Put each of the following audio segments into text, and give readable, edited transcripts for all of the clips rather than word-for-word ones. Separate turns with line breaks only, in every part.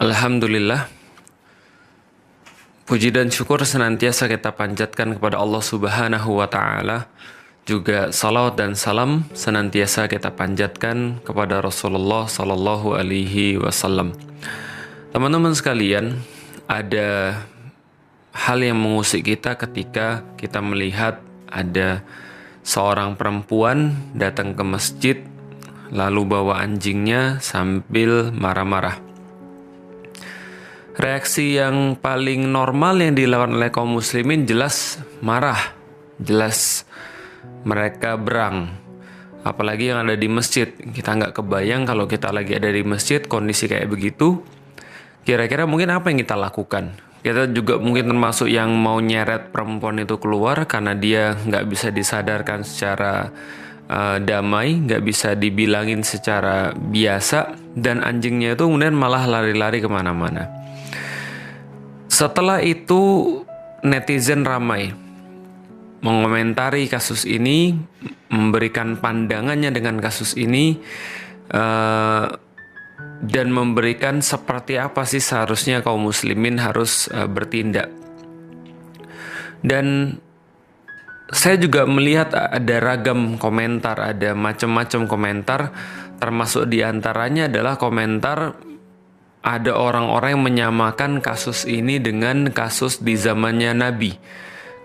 Alhamdulillah, puji dan syukur senantiasa kita panjatkan kepada Allah Subhanahu wa Ta'ala. Juga salawat dan salam senantiasa kita panjatkan kepada Rasulullah Sallallahu Alaihi Wasallam. Teman-teman sekalian, ada hal yang mengusik kita ketika kita melihat ada seorang perempuan datang ke masjid lalu bawa anjingnya sambil marah-marah. Reaksi yang paling normal yang dilakukan oleh kaum muslimin jelas marah, jelas mereka berang. Apalagi yang ada di masjid. Kita nggak kebayang kalau kita lagi ada di masjid kondisi kayak begitu. Kira-kira mungkin apa yang kita lakukan? Kita juga mungkin termasuk yang mau nyeret perempuan itu keluar karena dia nggak bisa disadarkan secara damai, nggak bisa dibilangin secara biasa, dan anjingnya itu kemudian malah lari-lari kemana-mana. Setelah itu netizen ramai mengomentari kasus ini, memberikan pandangannya dengan kasus ini, dan memberikan seperti apa sih seharusnya kaum muslimin harus bertindak. Dan saya juga melihat ada ragam komentar, ada macam-macam komentar, termasuk diantaranya adalah komentar ada orang-orang yang menyamakan kasus ini dengan kasus di zamannya Nabi.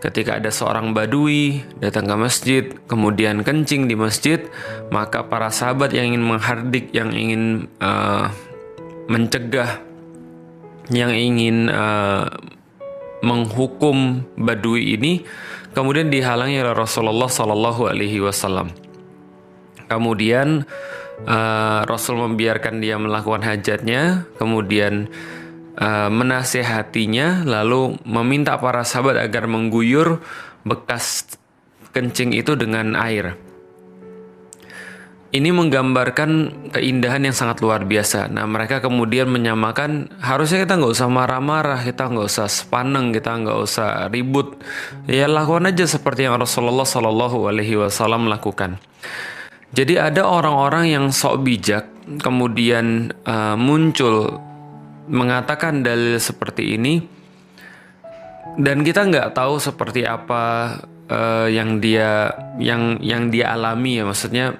Ketika ada seorang badui datang ke masjid, kemudian kencing di masjid, maka para sahabat yang ingin menghardik, yang ingin mencegah, yang ingin menghukum badui ini, kemudian dihalangi oleh Rasulullah Sallallahu Alaihi Wasallam. Kemudian Rasul membiarkan dia melakukan hajatnya, kemudian menasihatinya, lalu meminta para sahabat agar mengguyur bekas kencing itu dengan air. Ini menggambarkan keindahan yang sangat luar biasa. Nah, mereka kemudian menyamakan, harusnya kita nggak usah marah-marah, kita nggak usah sepaneng, kita nggak usah ribut. Ya lakukan aja seperti yang Rasulullah Shallallahu Alaihi Wasallam lakukan. Jadi ada orang-orang yang sok bijak, kemudian muncul mengatakan dalil seperti ini, dan kita nggak tahu seperti apa yang dia alami ya. Maksudnya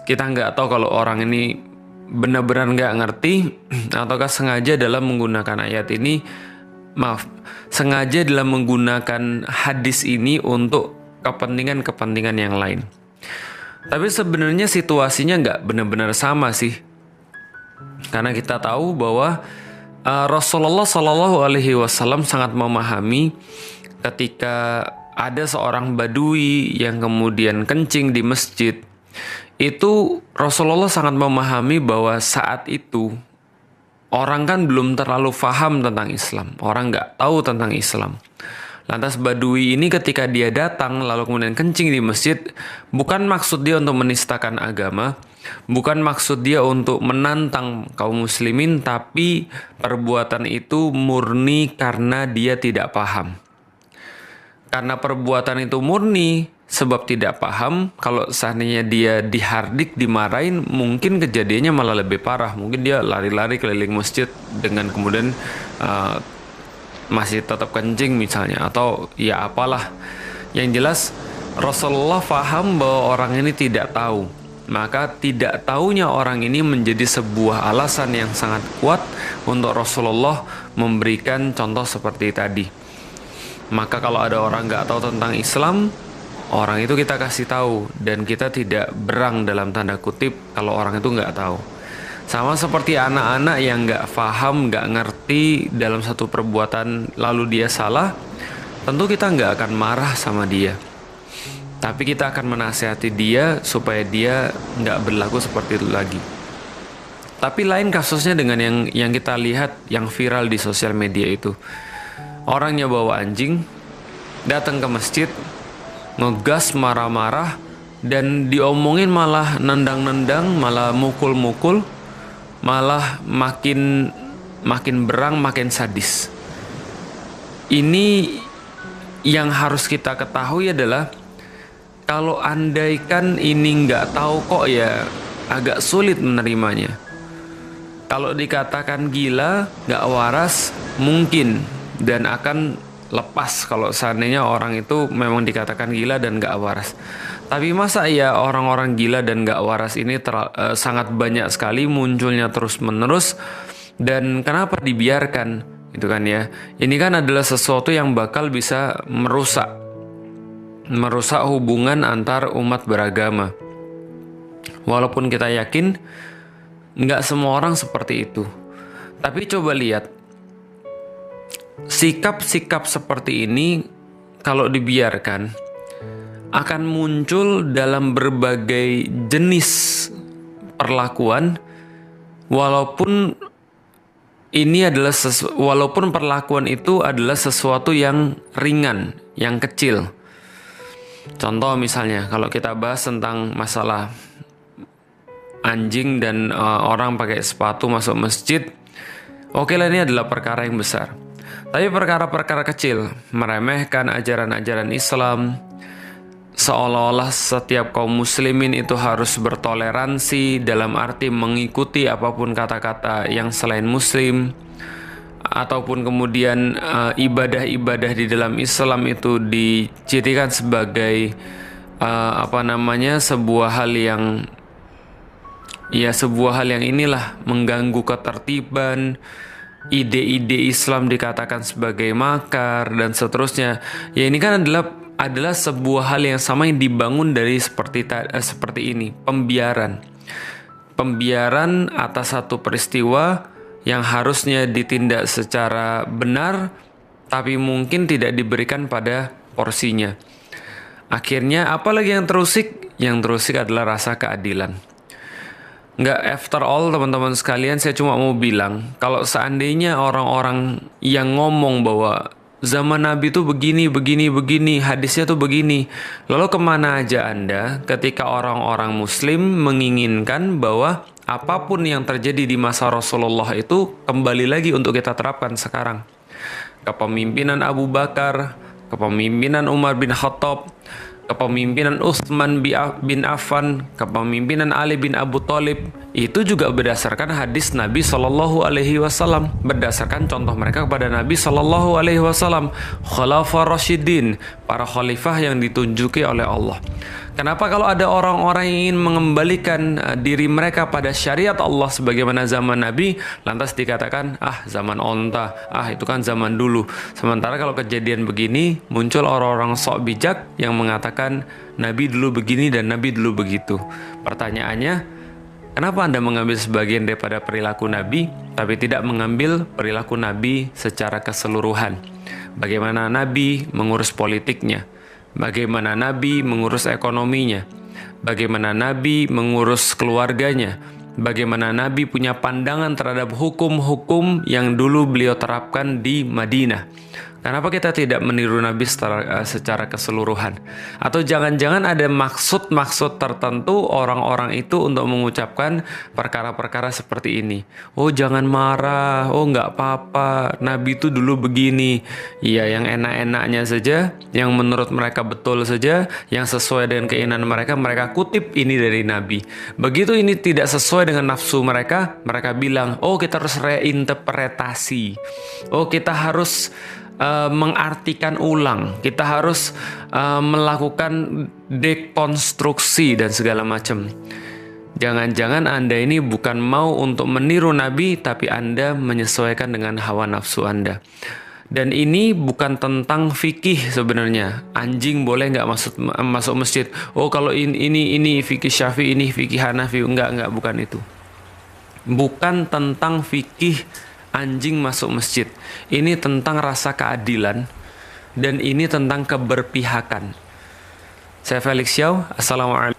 kita nggak tahu kalau orang ini benar-benar nggak ngerti ataukah sengaja dalam menggunakan ayat ini, sengaja dalam menggunakan hadis ini untuk kepentingan-kepentingan yang lain. Tapi sebenarnya situasinya nggak benar-benar sama sih, karena kita tahu bahwa Rasulullah Shallallahu Alaihi Wasallam sangat memahami ketika ada seorang badui yang kemudian kencing di masjid. Itu Rasulullah sangat memahami bahwa saat itu orang kan belum terlalu paham tentang Islam, orang nggak tahu tentang Islam. Lantas badui ini ketika dia datang lalu kemudian kencing di masjid, bukan maksud dia untuk menistakan agama, bukan maksud dia untuk menantang kaum muslimin, tapi perbuatan itu murni karena dia tidak paham. Karena perbuatan itu murni sebab tidak paham, kalau seandainya dia dihardik, dimarahin, mungkin kejadiannya malah lebih parah. Mungkin dia lari-lari keliling masjid dengan kemudian masih tetap kencing misalnya, atau ya apalah. Yang jelas Rasulullah paham bahwa orang ini tidak tahu, maka tidak tahunya orang ini menjadi sebuah alasan yang sangat kuat untuk Rasulullah memberikan contoh seperti tadi. Maka kalau ada orang nggak tahu tentang Islam, orang itu kita kasih tahu, dan kita tidak berang dalam tanda kutip kalau orang itu nggak tahu. Sama seperti anak-anak yang nggak paham, nggak ngerti dalam satu perbuatan lalu dia salah, tentu kita nggak akan marah sama dia. Tapi kita akan menasihati dia supaya dia nggak berlaku seperti itu lagi. Tapi lain kasusnya dengan yang kita lihat yang viral di sosial media itu. Orangnya bawa anjing, datang ke masjid, ngegas marah-marah, dan diomongin malah nendang-nendang, malah mukul-mukul, malah makin berang, makin sadis. Ini yang harus kita ketahui adalah, kalau andaikan ini nggak tahu kok ya agak sulit menerimanya. Kalau dikatakan gila, nggak waras, mungkin dan akan lepas kalau seandainya orang itu memang dikatakan gila dan nggak waras. Tapi masa ya orang-orang gila dan nggak waras ini sangat banyak sekali munculnya terus-menerus, dan kenapa dibiarkan? Itu kan ya. Ini kan adalah sesuatu yang bakal bisa merusak hubungan antar umat beragama. Walaupun kita yakin nggak semua orang seperti itu. Tapi coba lihat, sikap-sikap seperti ini kalau dibiarkan akan muncul dalam berbagai jenis perlakuan, walaupun perlakuan itu adalah sesuatu yang ringan, yang kecil. Contoh misalnya, kalau kita bahas tentang masalah anjing dan orang pakai sepatu masuk masjid, oke lah, ini adalah perkara yang besar. Tapi perkara-perkara kecil, meremehkan ajaran-ajaran Islam, seolah-olah setiap kaum muslimin itu harus bertoleransi dalam arti mengikuti apapun kata-kata yang selain muslim, ataupun kemudian ibadah-ibadah di dalam Islam itu dijadikan sebagai sebuah hal yang inilah mengganggu ketertiban, ide-ide Islam dikatakan sebagai makar dan seterusnya. Ya, ini kan adalah sebuah hal yang sama yang dibangun dari seperti ini, pembiaran atas satu peristiwa yang harusnya ditindak secara benar, tapi mungkin tidak diberikan pada porsinya. Akhirnya apalagi yang terusik? Yang terusik adalah rasa keadilan. Nggak, after all teman-teman sekalian, saya cuma mau bilang, kalau seandainya orang-orang yang ngomong bahwa zaman Nabi itu begini, hadisnya tuh begini, lalu kemana aja Anda ketika orang-orang muslim menginginkan bahwa apapun yang terjadi di masa Rasulullah itu kembali lagi untuk kita terapkan sekarang? Kepemimpinan Abu Bakar, kepemimpinan Umar bin Khattab, kepemimpinan Utsman bin Affan, kepemimpinan Ali bin Abu Thalib, itu juga berdasarkan hadis Nabi Shallallahu Alaihi Wasallam, berdasarkan contoh mereka kepada Nabi Shallallahu Alaihi Wasallam, Khulafaur Rasyidin, para khalifah yang ditunjuki oleh Allah. Kenapa kalau ada orang-orang yang ingin mengembalikan diri mereka pada syariat Allah sebagaimana zaman Nabi, lantas dikatakan, zaman onta, itu kan zaman dulu. Sementara kalau kejadian begini, muncul orang-orang sok bijak yang mengatakan Nabi dulu begini dan Nabi dulu begitu. Pertanyaannya, kenapa Anda mengambil sebagian daripada perilaku Nabi, tapi tidak mengambil perilaku Nabi secara keseluruhan? Bagaimana Nabi mengurus politiknya? Bagaimana Nabi mengurus ekonominya? Bagaimana Nabi mengurus keluarganya? Bagaimana Nabi punya pandangan terhadap hukum-hukum yang dulu beliau terapkan di Madinah? Kenapa kita tidak meniru Nabi secara keseluruhan? Atau jangan-jangan ada maksud-maksud tertentu orang-orang itu untuk mengucapkan perkara-perkara seperti ini. Oh, jangan marah, oh nggak apa-apa, Nabi itu dulu begini. Iya, yang enak-enaknya saja, yang menurut mereka betul saja, yang sesuai dengan keinginan mereka, mereka kutip ini dari Nabi. Begitu ini tidak sesuai dengan nafsu mereka, mereka bilang, oh kita harus reinterpretasi, oh kita harus mengartikan ulang, kita harus melakukan dekonstruksi dan segala macam. Jangan-jangan Anda ini bukan mau untuk meniru Nabi, tapi Anda menyesuaikan dengan hawa nafsu Anda. Dan ini bukan tentang fikih sebenarnya. Anjing boleh nggak masuk masjid? Oh, kalau ini fikih Syafi'i, ini fikih Hanafi. Enggak, bukan itu. Bukan tentang fikih anjing masuk masjid. Ini tentang rasa keadilan, dan ini tentang keberpihakan. Saya Felix Xiao. Assalamualaikum.